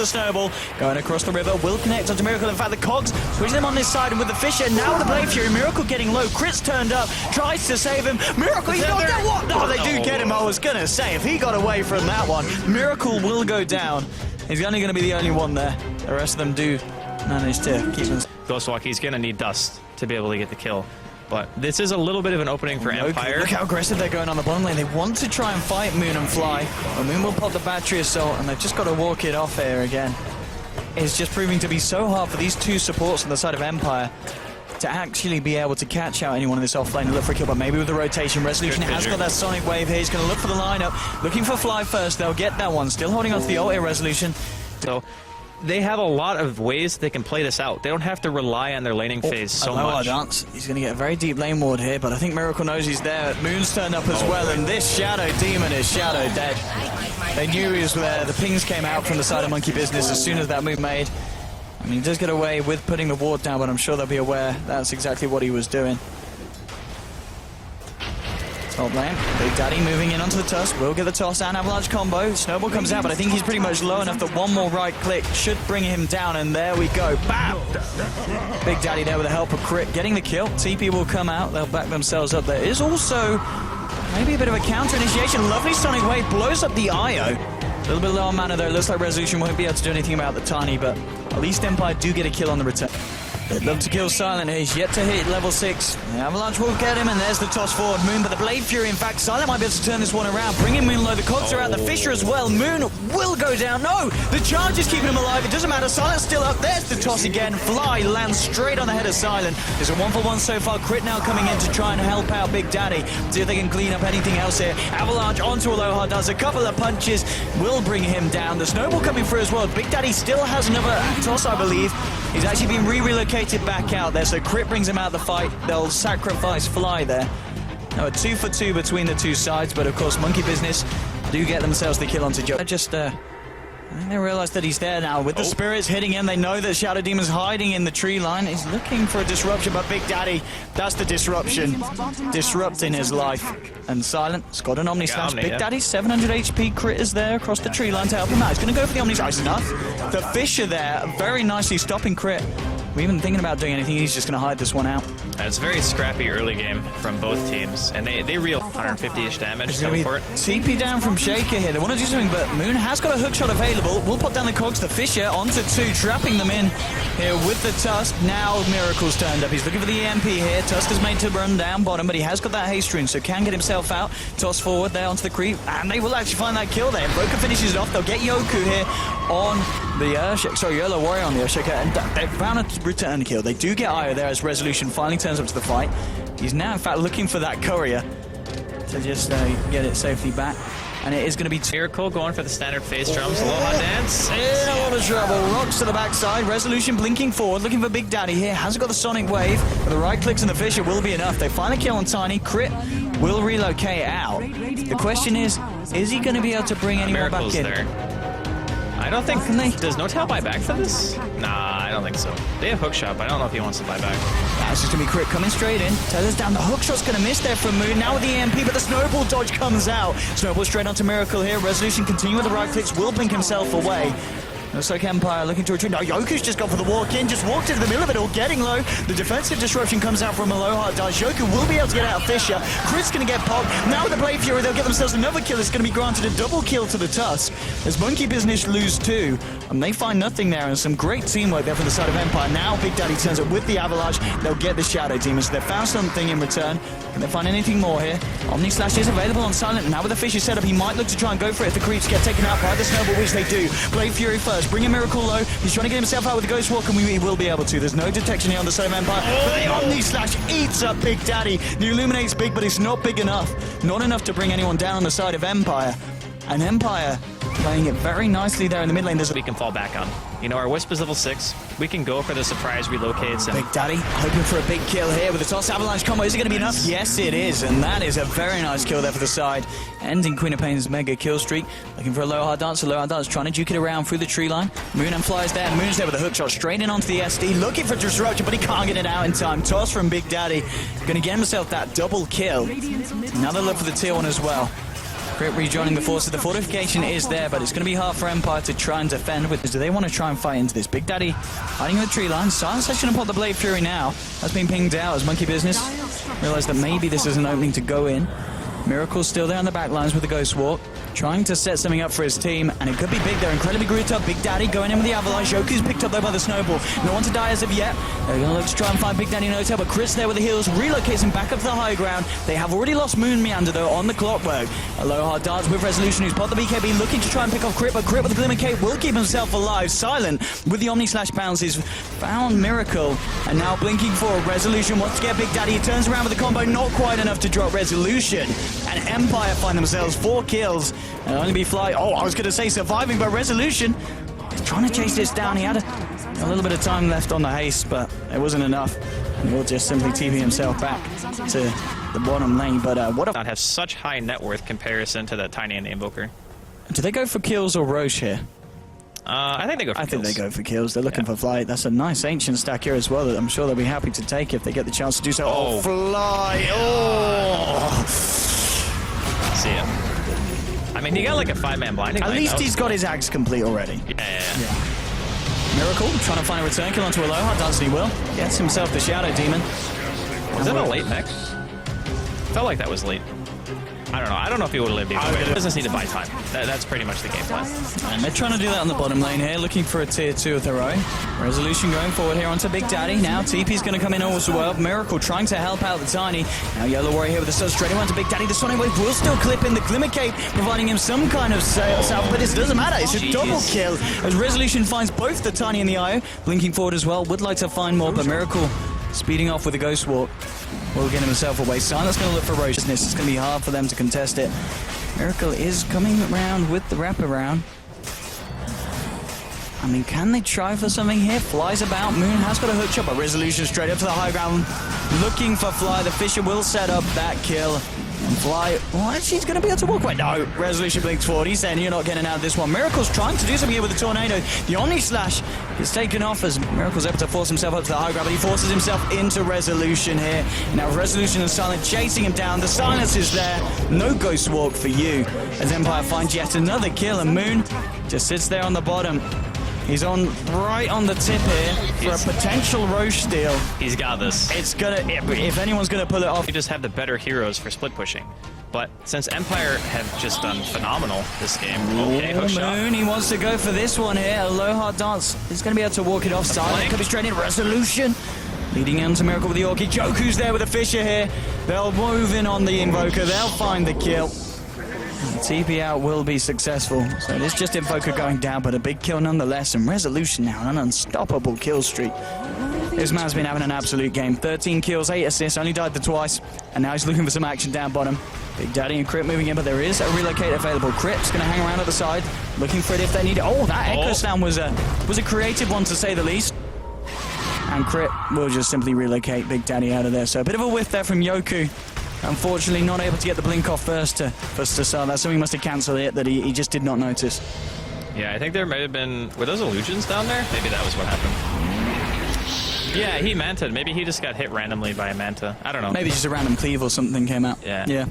the snowball. Going across the river, will connect onto Miracle. In fact, the Cogs switching them on this side, and with the Fisher, now the Blade Fury. Miracle getting low. Crit's turned up, tries to save him. Miracle, he's not dead. What? No, they do get him. I was going to say, if he got away from that one, Miracle will go down. He's only going to be the only one there. The rest of them do manage to keep him. Ghostwalk, he's going to need Dust to be able to get the kill. But this is a little bit of an opening for Empire. Look how aggressive they're going on the bottom lane. They want to try and fight Moon and Fly. Well, Moon will pop the battery assault, and they've just got to walk it off here again. It's just proving to be so hard for these two supports on the side of Empire to actually be able to catch out anyone in this offlane and look for a kill, but maybe with the rotation. Resolution has got that Sonic Wave here. He's going to look for the lineup, looking for Fly first. They'll get that one. Still holding on to the ult here, Resolution. So they have a lot of ways they can play this out. They don't have to rely on their laning phase so much. Dance. He's going to get a very deep lane ward here, but I think Miracle knows he's there. Moon's turned up as well, and this Shadow Demon is Shadow dead. They knew he was there. The pings came out from the side of Monkey Business as soon as that move made. I mean, he does get away with putting the ward down, but I'm sure they'll be aware that's exactly what he was doing. Top lane, Big Daddy moving in onto the Tusk, will get the toss and Avalanche combo. Snowball comes out, but I think he's pretty much low enough that one more right click should bring him down, and there we go. Bam! Big Daddy there with the help of Crit, getting the kill. TP will come out, they'll back themselves up. There is also maybe a bit of a counter initiation. Lovely Sonic Wave blows up the IO. A little bit low on mana though. Looks like Resolution won't be able to do anything about the Tiny, but at least Empire do get a kill on the return. They'd love to kill Silent. He's yet to hit level 6. The Avalanche will get him, and there's the toss forward. Moon, but the Blade Fury, in fact, Silent might be able to turn this one around. Bringing Moon low. The Cogs are out. The Fisher as well. Moon will go down. No! The charge is keeping him alive. It doesn't matter. Silent's still up. There's the toss again. Fly lands straight on the head of Silent. There's a 1-for-1 so far. Crit now coming in to try and help out Big Daddy. See if they can clean up anything else here. Avalanche onto Aloha. Does a couple of punches. Will bring him down. The Snowball coming through as well. Big Daddy still has another toss, I believe. He's actually been relocated back out there, so Crit brings him out of the fight. They'll sacrifice Fly there. Now a 2-for-2 between the two sides, but of course Monkey Business do get themselves the kill onto Joe. I think they realize that he's there now. With the spirits hitting him, they know that Shadow Demon's hiding in the tree line. He's looking for a disruption, but Big Daddy, that's the disruption. Disrupting his life. And Silent's got an Omni Slash. Big Daddy, 700 HP. Crit is there across the tree line to help him out. He's going to go for the Omni Slash. Enough. The Fisher there, very nicely stopping Crit. We're even thinking about doing anything. He's just going to hide this one out. It's a very scrappy early game from both teams, and they reel 150-ish damage. TP down from Shaker here. They want to do something, but Moon has got a hook shot available. We'll put down the Cogs. The Fisher onto 2, trapping them in here with the Tusk. Now Miracle's turned up. He's looking for the EMP here. Tusk is made to run down bottom, but he has got that haste rune, so can get himself out. Toss forward there onto the creep, and they will actually find that kill there. Broker finishes it off. They'll get Yoku here on the Yellow Warrior on the Earthshaker, and they found a return kill. They do get Io there as Resolution finally turns up to the fight. He's now in fact looking for that courier to just get it safely back, and it is going to be Miracle going for the standard face drums. Aloha dance in a lot of trouble. Rocks to the backside. Resolution blinking forward, looking for Big Daddy here. Hasn't got the Sonic Wave, but the right clicks and the Fisher will be enough. They find a kill on Tiny. Crit will relocate out. The question is he going to be able to bring anyone back in? There. I don't think... Does No Tail buy back for this? Nah, I don't think so. They have Hookshot, but I don't know if he wants to buy back. That's just going to be Crit coming straight in. Tether's down. The Hookshot's going to miss there from Moon. Now with the EMP, but the Snowball dodge comes out. Snowball straight onto Miracle here. Resolution continue with the right clicks. Will blink himself away. Looks like Empire looking to retreat. Now Yoku's just gone for the walk-in, just walked into the middle of it all, getting low. The defensive disruption comes out from Aloha. Yoku will be able to get out of Fisher. Crit's going to get popped. Now with the Blade Fury, they'll get themselves another kill. It's going to be granted a double kill to the Tusk. As Monkey Business lose 2, and they find nothing there, and some great teamwork there from the side of Empire. Now Big Daddy turns up with the Avalanche. They'll get the Shadow Demon, so they've found something in return. Can they find anything more here? Omni Slash is available on Silent. Now with the Fisher set up, he might look to try and go for it if the creeps get taken out by the Snowball, which they do. Blade Fury first, bring a Miracle low. He's trying to get himself out with the Ghost Walk, and he will be able to. There's no detection here on the side of Empire. But the Omni Slash eats up Big Daddy. The Illuminate's big, but it's not big enough. Not enough to bring anyone down on the side of Empire. And Empire playing it very nicely there in the mid lane. We can fall back on. You know, our Wisp is level 6. We can go for the surprise relocates. And Big Daddy hoping for a big kill here with the toss Avalanche combo. Is it going to be enough? Yes, it is. And that is a very nice kill there for the side. Ending Queen of Pain's mega kill streak. Looking for a Aloha Dance. Aloha Dance trying to duke it around through the tree line. Moon and Fly's there. Moon's there with a hook shot straight in onto the SD. Looking for disruption, but he can't get it out in time. Toss from Big Daddy. Going to get himself that double kill. Now they'll look for the tier 1 as well. Crit rejoining the forces. The fortification is there, but it's going to be hard for Empire to try and defend with. Do they want to try and fight into this? Big Daddy hiding in the tree line. Silence is going to pop the Blade Fury now. That's been pinged out as Monkey Business realized that maybe this is an opening to go in. Miracle's still there on the back lines with the Ghost Walk, trying to set something up for his team, and it could be big. They're incredibly grouped up. Big Daddy going in with the Avalanche. Yoku's picked up though by the Snowball. No one to die as of yet. They're going to look to try and find Big Daddy no tail, but Chris there with the heals relocates him back up to the high ground. They have already lost Moon Meander though on the Clockwork. Aloha darts with Resolution, who's popped the BKB, looking to try and pick off Crit, but Crit with the Glimmer Cape will keep himself alive. Silent with the Omni Slash bounces, found Miracle, and now blinking for Resolution wants to get Big Daddy. He turns around with the combo, not quite enough to drop Resolution, and Empire find themselves 4 kills. And only be Fly. Oh, I was going to say surviving, but Resolution is trying to chase this down. He had a little bit of time left on the haste, but it wasn't enough. And he'll just simply TP himself back to the bottom lane. But what a... Not have such high net worth comparison to the Tiny and the Invoker. Do they go for kills or Roche here? I think they go for kills. I think they go for kills. They're looking for Fly. That's a nice Ancient stack here as well that I'm sure they'll be happy to take if they get the chance to do so. Oh, Fly! Oh! See ya. I mean, he got like a 5-man blinding. At least he's got his axe complete already. Yeah. Miracle trying to find a return kill onto Aloha. Does he will. Gets himself the Shadow Demon. Was that a late mech? Felt like that was late. I don't know. I don't know if he would have lived either way. He doesn't need to buy time. That's pretty much the game plan. And they're trying to do that on the bottom lane here, looking for a tier 2 of their own. Resolution going forward here onto Big Daddy. Now TP's going to come in as well. Miracle trying to help out the Tiny. Now Yellow Warrior here with the Sun straight away onto Big Daddy. The Sonic Wave will still clip in the Glimmer Cape, providing him some kind of salve, but it doesn't matter. It's a double kill as Resolution finds both the Tiny and the IO. Blinking forward as well. Would like to find more, but Miracle speeding off with a Ghost Walk will get himself away. Silent's going to look for Roaciousness. It's going to be hard for them to contest it. Miracle is coming around with the wraparound. I mean, can they try for something here? Flies about. Moon has got a hook shot, but Resolution straight up to the high ground. Looking for Fly. The Fisher will set up that kill. And Fly, well, actually, he's going to be able to walk away. No, Resolution blinks forward. He's saying you're not getting out of this one. Miracle's trying to do something here with the Tornado. The Omni Slash is taken off as Miracle's able to force himself up to the high ground, but he forces himself into Resolution here. Now, Resolution and Silent chasing him down. The silence is there. No Ghost Walk for you as Empire finds yet another kill, and Moon just sits there on the bottom. He's right on the tip here for a potential Roche steal. He's got this. It's gonna, if anyone's gonna pull it off. We just have the better heroes for split pushing. But since Empire have just done phenomenal this game, okay, hook shot. Moon, he wants to go for this one here. Aloha Dance is gonna be able to walk it off. Silent could be straight in. Resolution leading into Miracle with the Orchid. Joku's there with a Fisher here. They'll move in on the Invoker. They'll find the kill. TP out will be successful. So it is just Invoker going down, but a big kill nonetheless. And Resolution now, an unstoppable kill streak. This man's been having an absolute game. 13 kills, 8 assists, only died twice. And now he's looking for some action down bottom. Big Daddy and Crit moving in, but there is a relocate available. Crit's going to hang around at the side, looking for it if they need it. Oh, that Echo Slam was a creative one, to say the least. And Crit will just simply relocate Big Daddy out of there. So a bit of a whiff there from Yoku. Unfortunately, not able to get the blink off first to start. That's something he must have cancelled it that he just did not notice. Yeah, I think there may have been... Were those illusions down there? Maybe that was what happened. Yeah, he manted. Maybe he just got hit randomly by a manta. I don't know. Maybe just a random cleave or something came out. Yeah.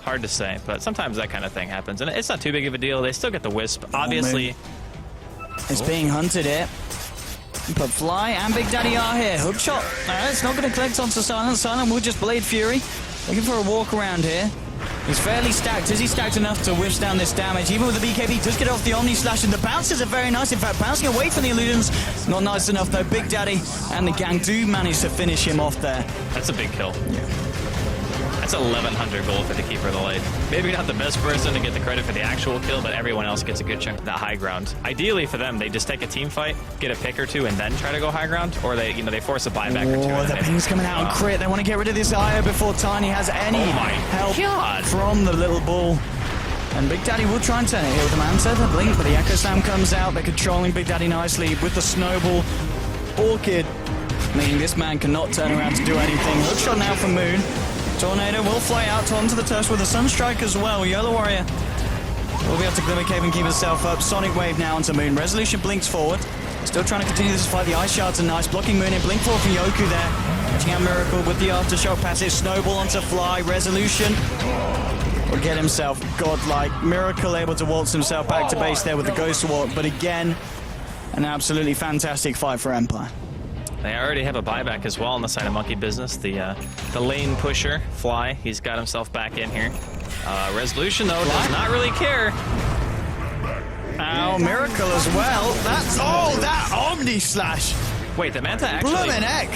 Hard to say, but sometimes that kind of thing happens. And it's not too big of a deal. They still get the Wisp. Obviously... It's being hunted here. But Fly and Big Daddy are here. Hookshot. It's not going to collect onto Silent. Silent will just Blade Fury. Looking for a walk around here. He's fairly stacked. Is he stacked enough to withstand this damage? Even with the BKB, does get off the Omni Slash, and the bounces are very nice. In fact, bouncing away from the illusions. Not nice enough, though. Big Daddy and the gang do manage to finish him off there. That's a big kill. Yeah. That's 1,100 gold for the Keeper of the Light. Maybe not the best person to get the credit for the actual kill, but everyone else gets a good chunk of that high ground. Ideally for them, they just take a team fight, get a pick or two, and then try to go high ground, or they force a buyback or two. Oh, the ping's coming out on Crit. They want to get rid of this IO before Tiny has any help from the little ball. And Big Daddy will try and turn it here with the Manta, the blink, but the Echo Slam comes out. They're controlling Big Daddy nicely with the Snowball. Orchid, meaning this man cannot turn around to do anything. Hookshot now from Moon. Tornado will fly out onto the turf with a Sunstrike as well. Yellow Warrior will be able to Glimmer Cave and keep himself up. Sonic Wave now onto Moon. Resolution blinks forward. Still trying to continue this fight. The Ice Shards are nice. Blocking Moon in. Blink forward from Yoku there. Catching out Miracle with the Aftershock passive. Snowball onto Fly. Resolution will get himself godlike. Miracle able to waltz himself back to base there with the Ghost Walk, but again, an absolutely fantastic fight for Empire. They already have a buyback as well on the side of Monkey Business. The lane pusher, Fly, he's got himself back in here. Resolution, though, does not really care. Oh, Miracle as well. That's, oh, that Omni Slash. Wait, the Manta actually... Bloomin' heck.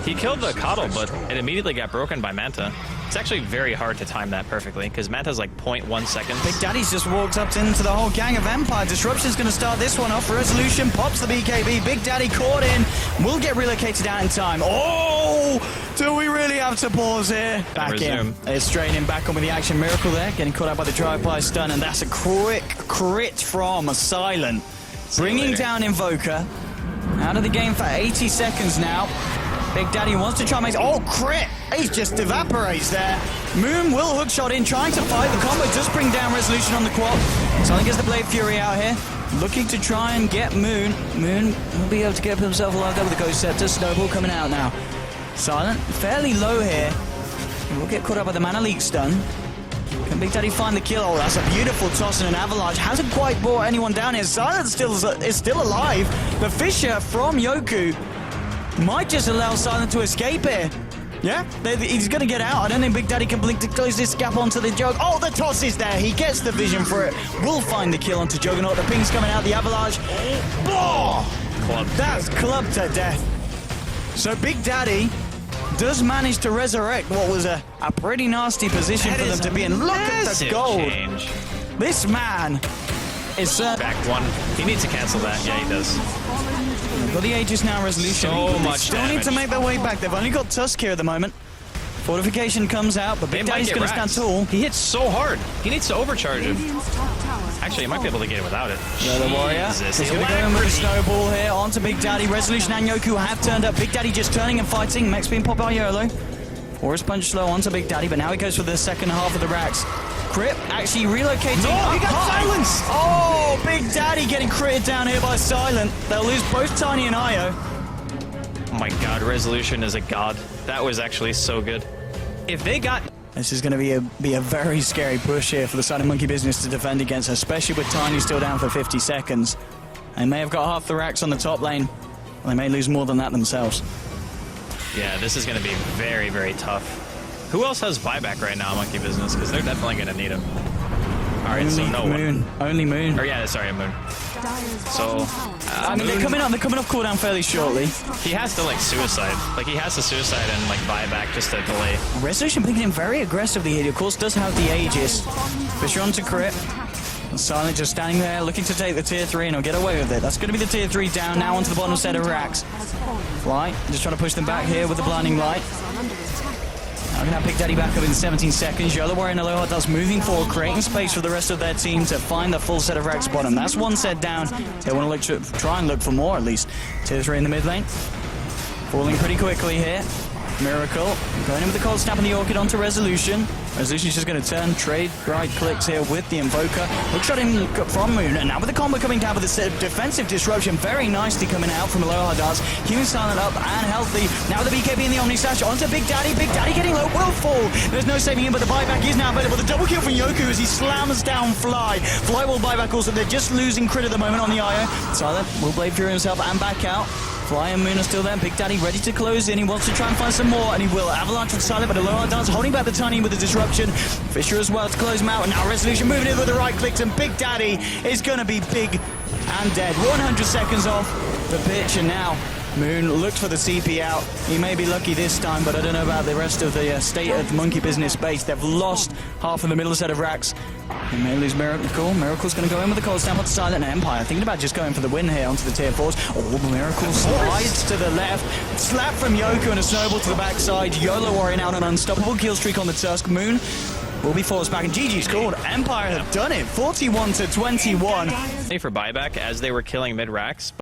He killed the Coddle, but it immediately got broken by Manta. It's actually very hard to time that perfectly, because Manta's like 0.1 seconds. Big Daddy's just walked up into the whole gang of Empire. Disruption's going to start this one off. Resolution pops the BKB. Big Daddy caught in. Will get relocated out in time. Oh! Do we really have to pause here? Back in. It's straight in back on with the action. Miracle there, getting caught out by the drive-by stun, and that's a quick crit from Silent. Bringing down Invoker. Out of the game for 80 seconds now. Big Daddy wants to try and make... Oh, crit! He just evaporates there. Moon will hookshot in, trying to fight. The combo does bring down Resolution on the quad. Silent gets the Blade Fury out here. Looking to try and get Moon. Moon will be able to get himself alive there with the Ghost Scepter. Snowball coming out now. Silent, fairly low here. He will get caught up by the Mana Leak stun. Can Big Daddy find the kill? Oh, that's a beautiful toss and an avalanche. Hasn't quite brought anyone down here. Silent is still alive. The Fissure from Yoku might just allow Silent to escape here. Yeah, he's going to get out. I don't think Big Daddy can blink to close this gap onto the Jug. Oh, the toss is there. He gets the vision for it. Will find the kill onto Juggernaut. The ping's coming out. The avalanche. Oh, that's clubbed to death. So Big Daddy does manage to resurrect what was a pretty nasty position for them to be in. Look at the gold. Change. This man is... Back one. He needs to cancel that. Yeah, he does. They've got the Aegis now Resolution. So much Still need to make their way back. They've only got Tusk here at the moment. Fortification comes out, but Big Daddy's going to stand tall. He hits so hard. He needs to overcharge him. Actually, he might be able to get it without it. The Warrior is going to go in with the Snowball here onto Big Daddy. Resolution and Yoku have turned up. Big Daddy just turning and fighting. Mech's being popped by YOLO. Forest Punch slow onto Big Daddy, but now he goes for the second half of the racks. Crit actually relocating. No, he got silenced! Oh, Big Daddy getting critted down here by Silent. They'll lose both Tiny and Io. Oh my god, Resolution is a god. That was actually so good. If they got... This is going to be a very scary push here for the side of Monkey Business to defend against, especially with Tiny still down for 50 seconds. They may have got half the racks on the top lane. They may lose more than that themselves. Yeah, this is going to be very, very tough. Who else has buyback right now, Monkey Business? Because they're definitely going to need him. All right, so no Moon. one. Only Moon. Or yeah, sorry, Moon. So, I mean, they're coming off cooldown fairly shortly. He has to like suicide. Like he has to suicide and like buyback just to delay. Resolution picking him very aggressively here. He, of course, does have the Aegis. Fisher on to crit. And Silent just standing there looking to take the tier 3 and he'll get away with it. That's going to be the tier 3 down now onto the bottom set of racks. Fly, just trying to push them back here with the blinding light. Now going to have Big Daddy back up in 17 seconds. YOLO Warrior and Aloha does moving forward, creating space for the rest of their team to find the full set of racks bottom. That's one set down. They want to try and look for more at least. Tier 3 in the mid lane. Falling pretty quickly here. Miracle going in with the cold snap and the Orchid onto Resolution. Resolution's just going to turn, trade right clicks here with the Invoker. Hookshot in from Moon, and now with the combo coming down with a defensive disruption, very nicely coming out from Aloha Darts. Keeping Silent up and healthy. Now with the BKB and the Omni Slash onto Big Daddy. Big Daddy getting low, will fall. There's no saving him, but the buyback is now available. The double kill from Yoku as he slams down Fly. Fly will buyback also. They're just losing crit at the moment on the IO. Silent will Blade Fury himself and back out. Fly and Moon are still there. Big Daddy ready to close in. He wants to try and find some more, and he will. Avalanche with Silent, but Aloha Dance holding back the Tiny with the disruption. Fisher as well to close him out, and now Resolution moving in with the right clicks, and Big Daddy is going to be big and dead. 100 seconds off the pitch, and now Moon looked for the CP out. He may be lucky this time, but I don't know about the rest of the state of Monkey Business base. They've lost half of the middle set of racks. They may lose Miracle. Miracle's going to go in with the cold snap onto Silent and Empire. Thinking about just going for the win here onto the tier 4s. Oh, Miracle slides to the left. Slap from Yoku and a snowball to the backside. YOLO Warrior now on an unstoppable kill streak on the Tusk. Moon will be forced back, and GG's called. Empire have done it. 41-21. For buyback as they were killing mid racks.